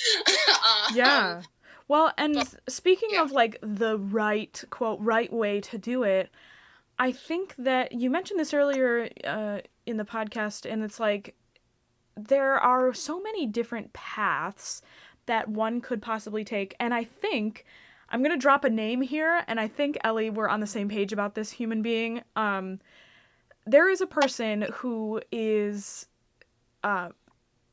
Well, and speaking of like the right, quote, right way to do it, I think that you mentioned this earlier in the podcast, and it's like there are so many different paths that one could possibly take. And I think I'm going to drop a name here, and I think, Ellie, we're on the same page about this human being. There is a person who is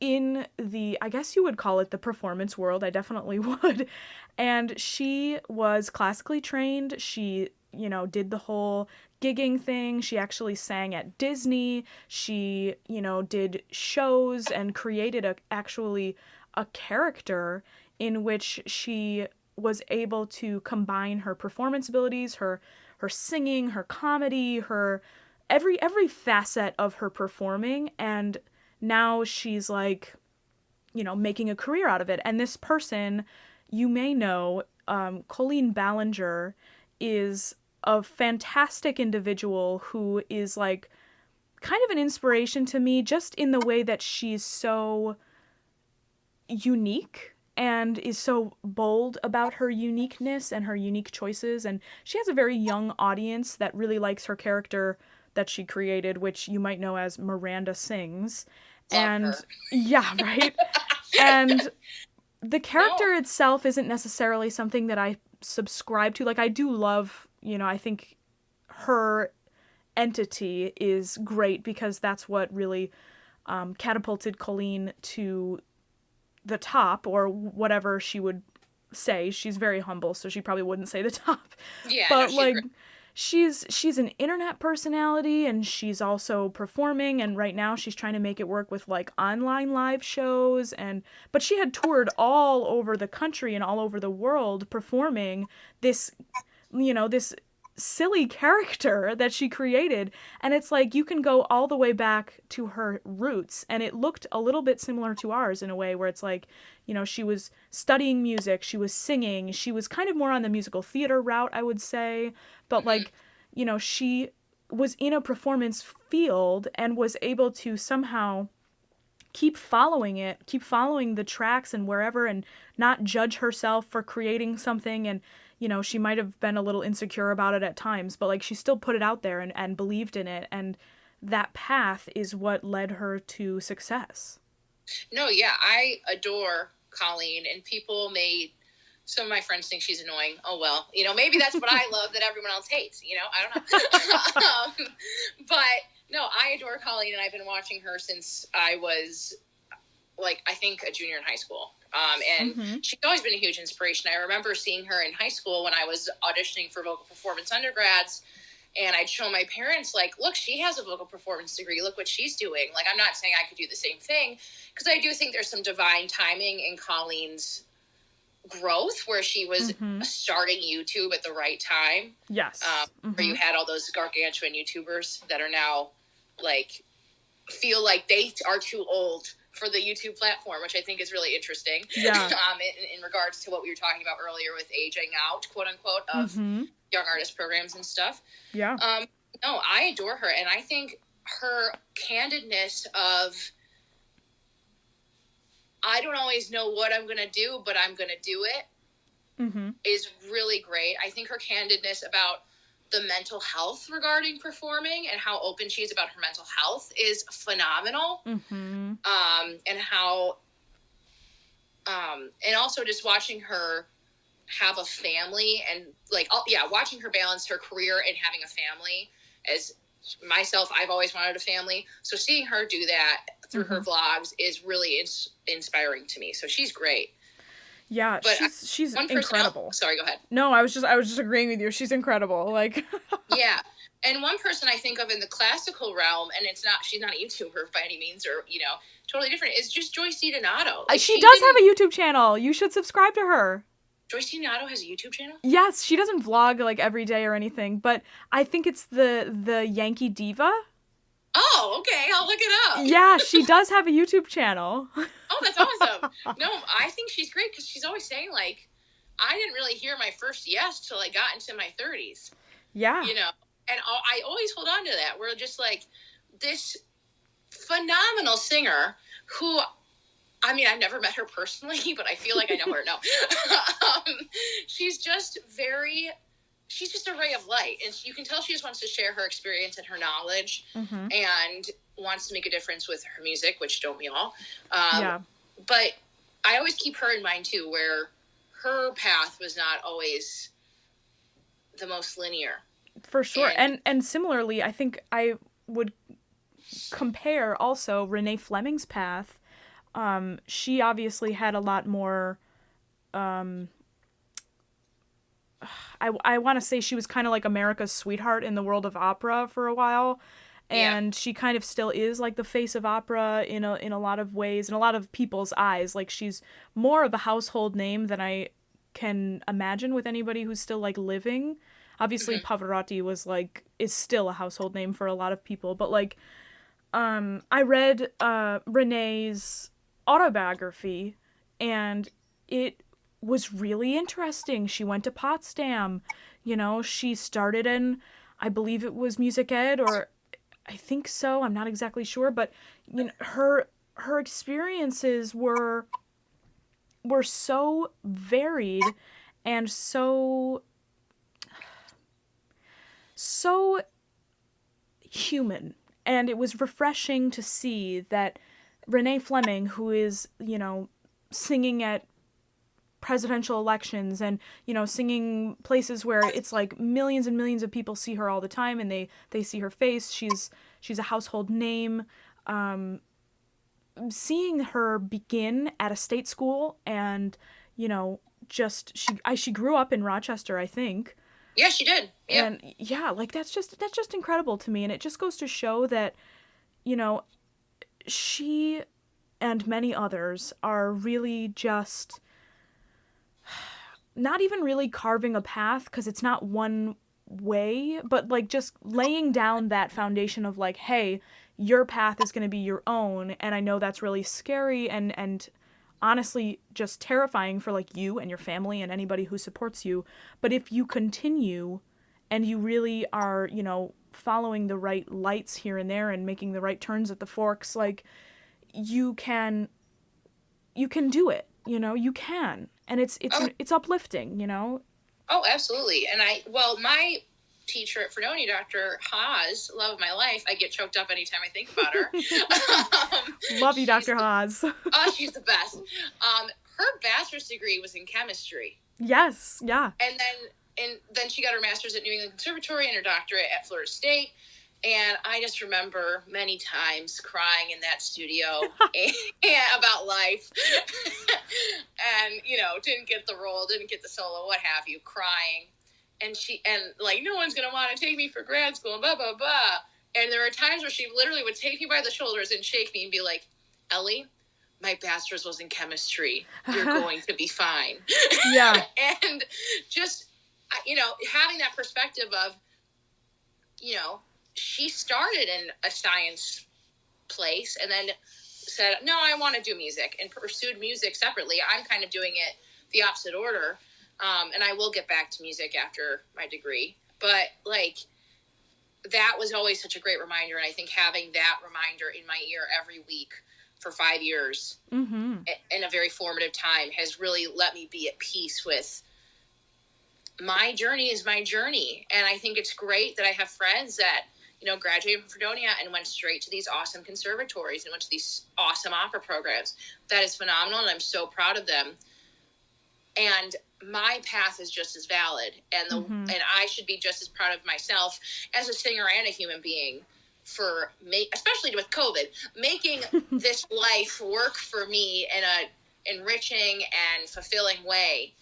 in the, I guess you would call it the performance world. I definitely would. And she was classically trained. She, you know, did the whole gigging thing. She actually sang at Disney. She, you know, did shows and created actually a character in which she was able to combine her performance abilities, her singing, her comedy, her every facet of her performing, and now she's like, you know, making a career out of it. And this person, you may know, Colleen Ballinger, is a fantastic individual who is like kind of an inspiration to me, just in the way that she's so unique and is so bold about her uniqueness and her unique choices. And she has a very young audience that really likes her character that she created, which you might know as Miranda Sings. And yeah, right. And the character itself isn't necessarily something that I subscribe to. Like, I do love, you know, I think her entity is great, because that's what really catapulted Colleen to the top, or whatever she would say. She's very humble, so she probably wouldn't say the top. Yeah, but no, like, she's an internet personality, and she's also performing, and right now she's trying to make it work with like online live shows, but she had toured all over the country and all over the world performing this, you know, this silly character that she created. And it's like, you can go all the way back to her roots, and it looked a little bit similar to ours in a way, where it's like, you know, she was studying music, she was singing, she was kind of more on the musical theater route, I would say, but like, you know, she was in a performance field and was able to somehow keep following the tracks and wherever, and not judge herself for creating something. And, you know, she might have been a little insecure about it at times, but like, she still put it out there and believed in it. And that path is what led her to success. No, yeah, I adore Colleen, and some of my friends think she's annoying. Oh, well, you know, maybe that's what I love that everyone else hates, you know, I don't know. But no, I adore Colleen, and I've been watching her since I was like, I think a junior in high school. And she's always been a huge inspiration. I remember seeing her in high school when I was auditioning for vocal performance undergrads, and I'd show my parents, like, look, she has a vocal performance degree. Look what she's doing. Like, I'm not saying I could do the same thing, because I do think there's some divine timing in Colleen's growth, where she was starting YouTube at the right time. Yes. Where you had all those gargantuan YouTubers that are now, like, feel like they are too old for the YouTube platform, which I think is really interesting. Yeah. In regards to what we were talking about earlier with aging out, quote unquote, of young artist programs and stuff. Yeah. No, I adore her, and I think her candidness of, I don't always know what I'm going to do, but I'm going to do it. is really great. I think her candidness about the mental health regarding performing and how open she is about her mental health is phenomenal. And how, and also just watching her have a family and like, watching her balance her career and having a family. As myself, I've always wanted a family. So seeing her do that through her vlogs is really inspiring to me. So she's great. Yeah, but she's incredible. Sorry, go ahead. No, I was just agreeing with you. She's incredible. Like, yeah. And one person I think of in the classical realm, and she's not a YouTuber by any means, or, totally different, is just Joyce DiDonato. Like, she does have a YouTube channel. You should subscribe to her. Joyce DiDonato has a YouTube channel? Yes, she doesn't vlog like every day or anything, but I think it's the Yankee Diva. Oh, okay. I'll look it up. Yeah, she does have a YouTube channel. Oh, that's awesome. No, I think she's great because she's always saying, like, I didn't really hear my first yes till I got into my 30s. Yeah. And I always hold on to that. We're just like this phenomenal singer who, I mean, I've never met her personally, but I feel like I know her. No. She's just a ray of light. And you can tell she just wants to share her experience and her knowledge and wants to make a difference with her music, which don't we all? But I always keep her in mind, too, where her path was not always the most linear. For sure. And similarly, I think I would compare also Renee Fleming's path. She obviously had a lot more, I want to say she was kind of like America's sweetheart in the world of opera for a while. And she kind of still is like the face of opera in a lot of ways, in a lot of people's eyes. Like she's more of a household name than I can imagine with anybody who's still like living. Obviously Pavarotti is still a household name for a lot of people, but like, I read, Renee's autobiography and it was really interesting. She went to Potsdam, she started in, I believe it was music ed, or I think so. I'm not exactly sure, but her experiences were so varied and so human. And it was refreshing to see that Renee Fleming, who is, singing at presidential elections and, singing places where it's like millions and millions of people see her all the time and they see her face. She's a household name. Seeing her begin at a state school and, she grew up in Rochester, I think. Yeah, she did. Yeah. And that's just incredible to me. And it just goes to show that, she and many others are really just not even really carving a path, because it's not one way, but like just laying down that foundation of like, hey, your path is going to be your own. And I know that's really scary and honestly just terrifying for like you and your family and anybody who supports you. But if you continue and you really are, following the right lights here and there and making the right turns at the forks, like you can do it, you can. And it's uplifting, Oh, absolutely. And my teacher at Frenoni, Dr. Hawes, love of my life, I get choked up anytime I think about her. Love you, Dr. Hawes. Oh, she's the best. Her bachelor's degree was in chemistry. Yes, yeah. And then she got her master's at New England Conservatory and her doctorate at Florida State. And I just remember many times crying in that studio about life. And, didn't get the role, didn't get the solo, what have you, crying. And no one's going to want to take me for grad school, and blah, blah, blah. And there were times where she literally would take me by the shoulders and shake me and be like, Ellie, my bachelor's was in chemistry. You're going to be fine. Yeah. And just, having that perspective of, she started in a science place and then said, no, I want to do music, and pursued music separately. I'm kind of doing it the opposite order. And I will get back to music after my degree. But, that was always such a great reminder. And I think having that reminder in my ear every week for 5 years in a very formative time has really let me be at peace with my journey is my journey. And I think it's great that I have friends that, you know, graduated from Fredonia and went straight to these awesome conservatories and went to these awesome opera programs. That is phenomenal, and I'm so proud of them. And my path is just as valid, and and I should be just as proud of myself as a singer and a human being for especially with COVID, making this life work for me in a enriching and fulfilling way.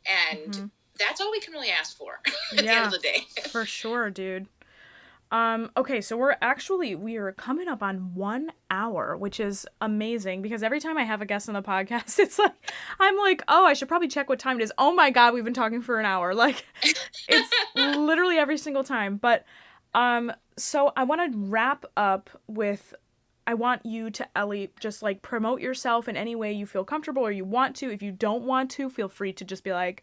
And that's all we can really ask for at the end of the day. For sure, dude. Okay, so we are coming up on 1 hour, which is amazing because every time I have a guest on the podcast, it's like, I'm like, oh, I should probably check what time it is. Oh my God, we've been talking for an hour. Like, it's literally every single time. But, so I want to wrap up with, I want you to, Ellie, just like promote yourself in any way you feel comfortable or you want to. If you don't want to, feel free to just be like,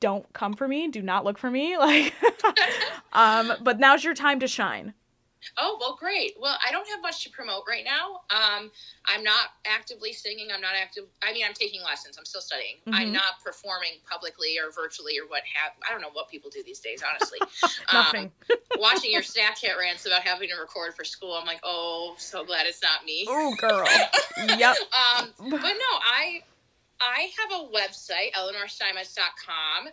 don't come for me. Do not look for me. Like, but now's your time to shine. Oh, well, great. Well, I don't have much to promote right now. I'm not actively singing. I'm taking lessons. I'm still studying. I'm not performing publicly or virtually or I don't know what people do these days, honestly. Nothing. Watching your Snapchat rants about having to record for school, I'm like, oh, so glad it's not me. Oh, girl. Yep. But no, I have a website, EleanorSteinmetz.com.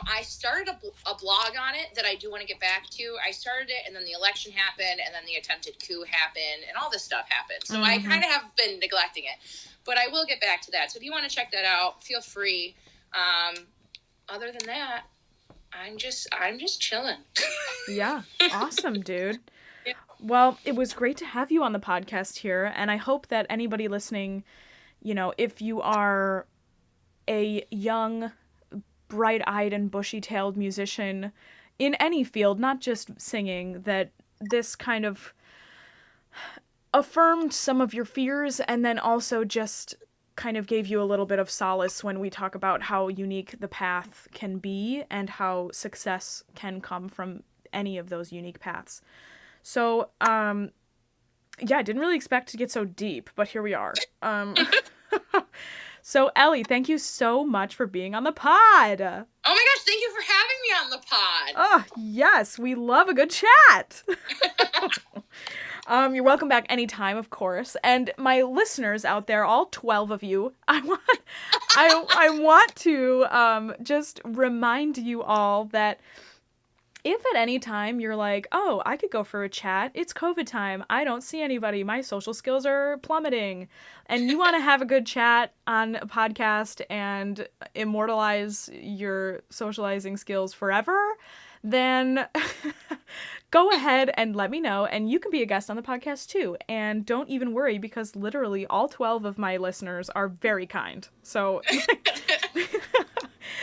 I started a blog on it that I do want to get back to. I started it, and then the election happened, and then the attempted coup happened, and all this stuff happened. So I kind of have been neglecting it. But I will get back to that. So if you want to check that out, feel free. Other than that, I'm just chilling. Yeah. Awesome, dude. Yeah. Well, it was great to have you on the podcast here, and I hope that anybody listening, you know, if you are a young, bright-eyed and bushy-tailed musician in any field, not just singing, that this kind of affirmed some of your fears and then also just kind of gave you a little bit of solace when we talk about how unique the path can be and how success can come from any of those unique paths. So, yeah, I didn't really expect to get so deep, but here we are. So, Ellie, thank you so much for being on the pod. Oh my gosh, thank you for having me on the pod. Oh, yes, we love a good chat. You're welcome back anytime, of course. And my listeners out there, all 12 of you, I want to just remind you all that if at any time you're like, oh, I could go for a chat, it's COVID time, I don't see anybody, my social skills are plummeting, and you want to have a good chat on a podcast and immortalize your socializing skills forever, then go ahead and let me know, and you can be a guest on the podcast too. And don't even worry, because literally all 12 of my listeners are very kind. So...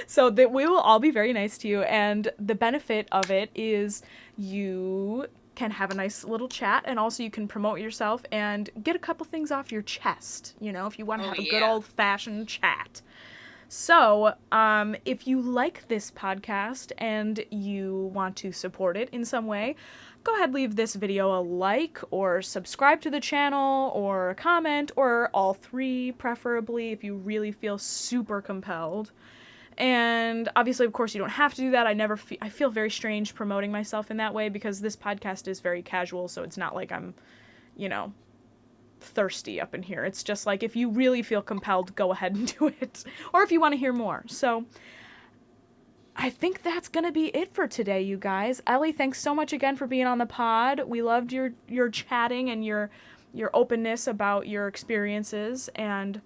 So that we will all be very nice to you, and the benefit of it is you can have a nice little chat, and also you can promote yourself and get a couple things off your chest, you know, if you want to have a good old-fashioned chat. So, if you like this podcast and you want to support it in some way, go ahead, leave this video a like, or subscribe to the channel, or comment, or all three, preferably, if you really feel super compelled. And obviously, of course, you don't have to do that. I feel very strange promoting myself in that way because this podcast is very casual, so it's not like I'm, you know, thirsty up in here. It's just like, if you really feel compelled, go ahead and do it. Or if you want to hear more. So I think that's going to be it for today, you guys. Ellie, thanks so much again for being on the pod. We loved your chatting and your openness about your experiences. And,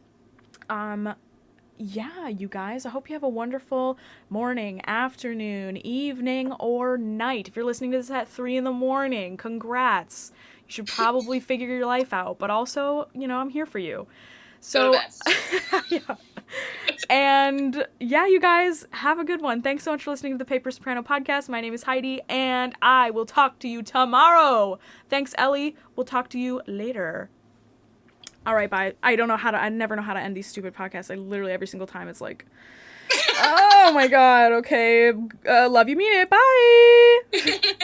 yeah, you guys, I hope you have a wonderful morning, afternoon, evening, or night. If you're listening to this at 3 a.m, congrats. You should probably figure your life out, but also, you know, I'm here for you. So, yeah. And yeah, you guys, have a good one. Thanks so much for listening to the Paper Soprano Podcast. My name is Heidi, and I will talk to you tomorrow. Thanks, Ellie. We'll talk to you later. All right, bye. I never know how to end these stupid podcasts. I literally, every single time, it's like, oh my God, okay. Love you, mean it. Bye.